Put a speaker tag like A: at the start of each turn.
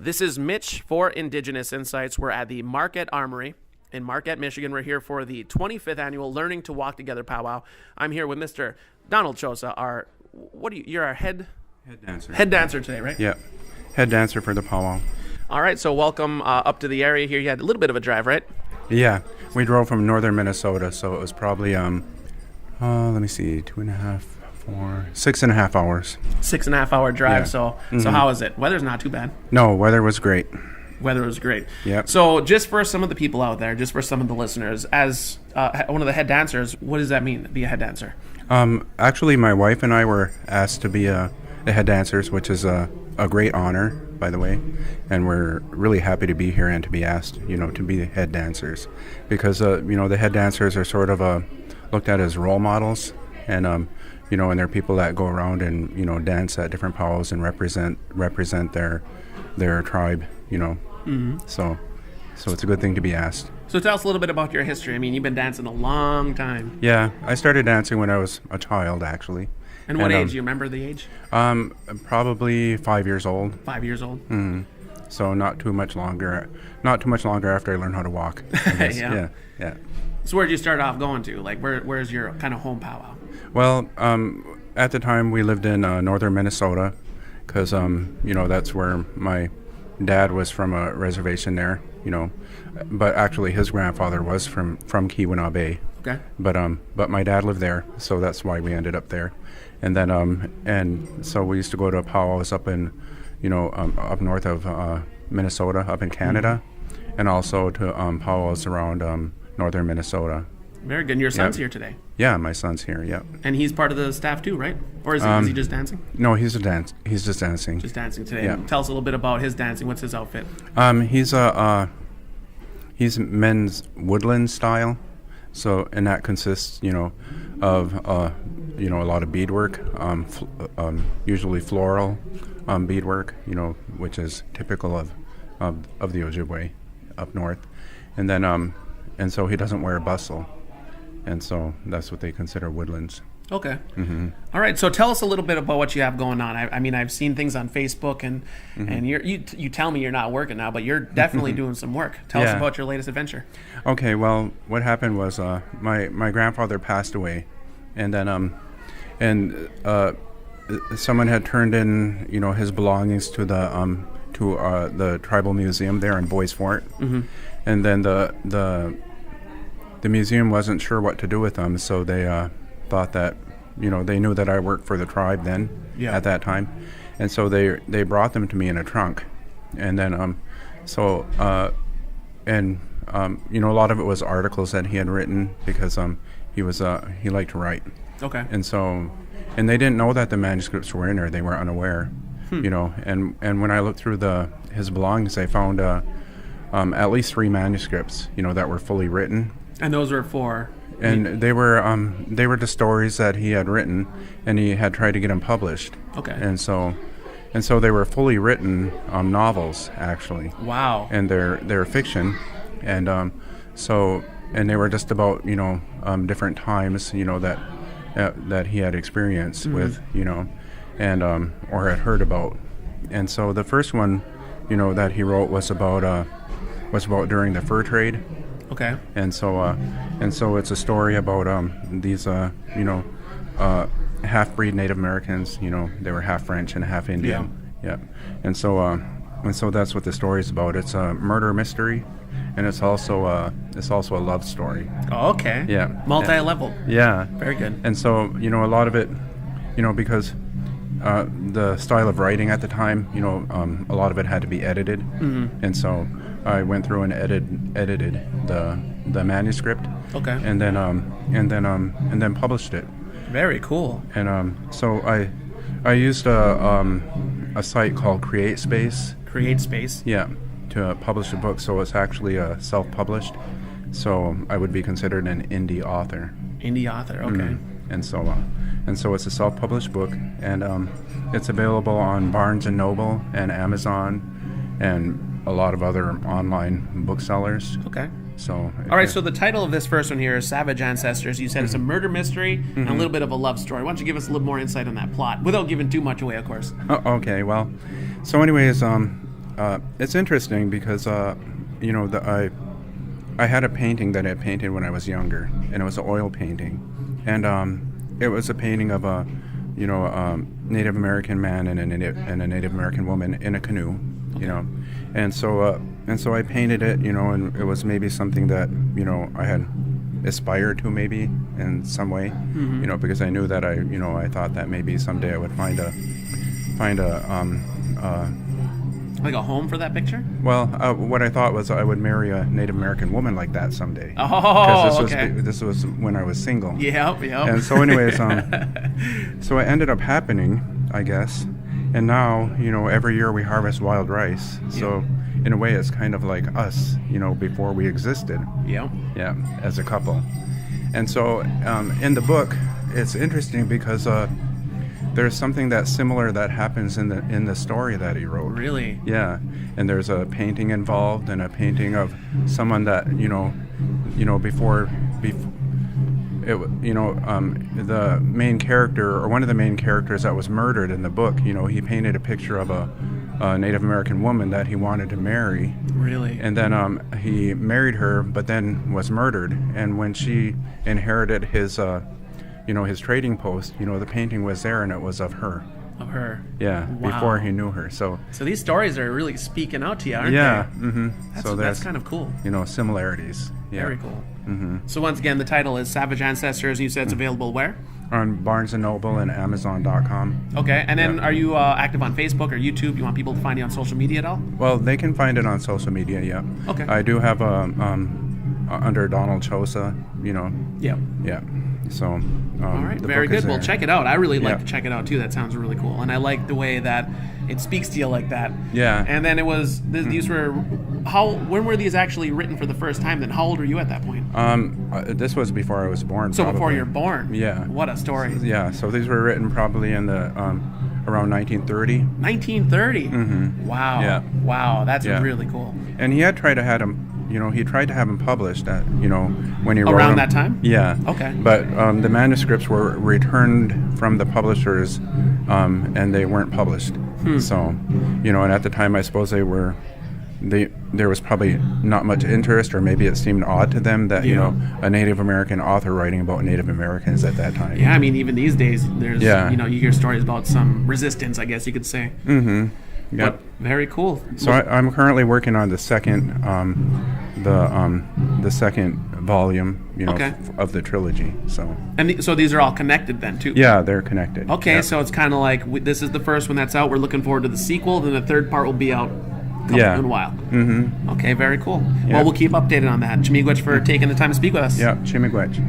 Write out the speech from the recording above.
A: This is Mitch for Indigenous Insights. We're at the Marquette Armory in Marquette, Michigan. We're here for the 25th annual Learning to Walk Together powwow. I'm here with Mr. Donald Chosa. You're our head
B: dancer.
A: Head dancer today, right?
B: Yeah, head dancer for the powwow.
A: All right, so welcome up to the area here. You had a little bit of a drive, right?
B: Yeah, we drove from northern Minnesota, so it was probably 6.5 hours.
A: 6.5 hour drive.
B: Yeah.
A: So how is it? Weather's not too bad.
B: No, weather was great.
A: Weather was great.
B: Yep.
A: So just for some of the people out there, just for some of the listeners, as one of the head dancers, what does that mean, be a head dancer?
B: Actually, my wife and I were asked to be the head dancers, which is a great honor, by the way, and we're really happy to be here and to be asked, to be the head dancers, because the head dancers are sort of looked at as role models, and and they're people that go around and dance at different powwows and represent their tribe,
A: Mm-hmm.
B: So it's a good thing to be asked.
A: So tell us a little bit about your history. I mean, you've been dancing a long time.
B: Yeah, I started dancing when I was a child, actually.
A: And what age? Do you remember the age?
B: Probably 5 years old.
A: 5 years old.
B: Mm-hmm. So not too much longer after I learned how to walk, I guess.
A: Yeah.
B: Yeah.
A: So where did you start off going to? Like, where's your kind of home powwow?
B: Well, at the time we lived in northern Minnesota, because that's where my dad was from, a reservation there. But actually his grandfather was from Keweenaw Bay.
A: Okay.
B: But my dad lived there, so that's why we ended up there. And then and so we used to go to powwows up in up north of Minnesota, up in Canada, and also to powwows around northern Minnesota.
A: Very good. And your son's here today.
B: Yeah, my son's here. Yeah.
A: And he's part of the staff too, right? Or is he just dancing?
B: No, he's just dancing.
A: Just dancing today.
B: Yeah.
A: Tell us a little bit about his dancing. What's his outfit?
B: He's men's woodland style. So, and that consists, of a lot of beadwork, usually floral beadwork, which is typical of the Ojibwe up north, and then and so he doesn't wear a bustle, and so that's what they consider woodlands.
A: Okay.
B: Mm-hmm.
A: All right. So tell us a little bit about what you have going on. I mean, I've seen things on Facebook, and you tell me you're not working now, but you're definitely doing some work. Tell us about your latest adventure.
B: Okay. Well, what happened was my grandfather passed away, and then someone had turned in his belongings to the tribal museum there in Bois Fort,
A: mm-hmm.
B: and then the museum wasn't sure what to do with them, so they thought that they knew that I worked for the tribe then at that time, and so they brought them to me in a trunk, and then a lot of it was articles that he had written, because he liked to write.
A: Okay.
B: And they didn't know that the manuscripts were in there. They were unaware. And when I looked through his belongings, I found at least 3 manuscripts that were fully written.
A: And those were for?
B: And they were the stories that he had written, and he had tried to get them published.
A: Okay.
B: And so they were fully written novels, actually.
A: Wow.
B: And they're fiction, and they were just about different times that he had experienced
A: mm-hmm.
B: with and or had heard about. And so the first one that he wrote was about during the fur trade.
A: Okay.
B: And so it's a story about these half-breed Native Americans. They were half French and half Indian. Yeah. And so that's what the story is about. It's a murder mystery, and it's also a love story.
A: Oh, okay.
B: Yeah.
A: Multi-level.
B: Yeah.
A: Very good.
B: And so a lot of it, because the style of writing at the time, a lot of it had to be edited,
A: mm-hmm.
B: and so I went through and edited the manuscript. Okay. And then published it.
A: Very cool.
B: And so I used a site called CreateSpace.
A: CreateSpace.
B: Yeah, to publish a book. So it's actually self-published. So I would be considered an indie author.
A: Indie author. Okay.
B: Mm-hmm. And so it's a self-published book, and it's available on Barnes & Noble and Amazon and a lot of other online booksellers.
A: Okay.
B: So.
A: All right, so the title of this first one here is Savage Ancestors. You said
B: mm-hmm.
A: it's a murder mystery
B: mm-hmm.
A: and a little bit of a love story. Why don't you give us a little more insight on that plot, without giving too much away, of course.
B: Okay, well, so anyways, It's interesting because you know, I had a painting that I painted when I was younger, and it was an oil painting, and it was a painting of a, you know, Native American man and a Native American woman in a canoe, you know, and so I painted it, you know, and it was maybe something that, you know, I had aspired to maybe in some way, you know, because I knew that I thought that maybe someday I would find a
A: Like a home for that picture?
B: Well, what I thought was I would marry a Native American woman like that someday.
A: Oh, okay.
B: This was when I was single.
A: Yep.
B: And so anyways, so it ended up happening, I guess. And now, you know, every year we harvest wild rice. So in a way it's kind of like us, you know, before we existed.
A: Yep.
B: Yeah, as a couple. And so in the book, it's interesting because there's something that's similar that happens in the story that he wrote.
A: Really?
B: Yeah, and there's a painting involved, and a painting of someone that before it, you know, the main character or one of the main characters that was murdered in the book. You know, he painted a picture of a Native American woman that he wanted to marry.
A: Really?
B: And then he married her, but then was murdered. And when she inherited his his trading post, you know, the painting was there, and it was of her.
A: Of her.
B: Yeah,
A: wow.
B: Before he knew her. So
A: these stories are really speaking out to you, aren't
B: yeah,
A: they?
B: Mm-hmm.
A: So that's kind of cool.
B: You know, similarities. Yeah.
A: Very cool.
B: Mm-hmm.
A: So once again, the title is Savage Ancestors, and you said it's available where?
B: On Barnes & Noble and Amazon.com.
A: Okay, and then are you active on Facebook or YouTube? You want people to find you on social media at all?
B: Well, they can find it on social media, yeah.
A: Okay.
B: I do have under Donald Chosa, you know.
A: Yeah.
B: Yeah. So,
A: all right, very good. Well, check it out. I really like to check it out too. That sounds really cool, and I like the way that it speaks to you like that.
B: Yeah.
A: And then it was these were when were these actually written for the first time? Then how old were you at that point?
B: This was before I was born.
A: So
B: probably.
A: before you're born.
B: Yeah.
A: What a story.
B: Yeah. So these were written probably in the around 1930.
A: 1930.
B: Mm-hmm.
A: Wow.
B: Yeah.
A: Wow. That's really cool.
B: And he had tried to have them. You know, he tried to have them published at, you know, when he wrote
A: around
B: them.
A: that time?
B: Yeah.
A: Okay.
B: But the manuscripts were returned from the publishers, and they weren't published. So, you know, and at the time, I suppose there was probably not much interest, or maybe it seemed odd to them that, you know, a Native American author writing about Native Americans at that time.
A: Yeah, I mean, even these days, there's, you know, you hear stories about some resistance, I guess you could say.
B: Mm-hmm. Yeah.
A: But very cool.
B: So I'm currently working on the second, the second volume, you know, of the trilogy. So. And
A: so these are all connected then too.
B: Yeah, they're connected.
A: Okay, so it's kind of like this is the first one that's out. We're looking forward to the sequel. Then the third part will be out in a while. Mm-hmm. Okay, very cool. Yeah. Well, we'll keep updated on that. Miigwech for taking the time to speak with us.
B: Yeah, Miigwech.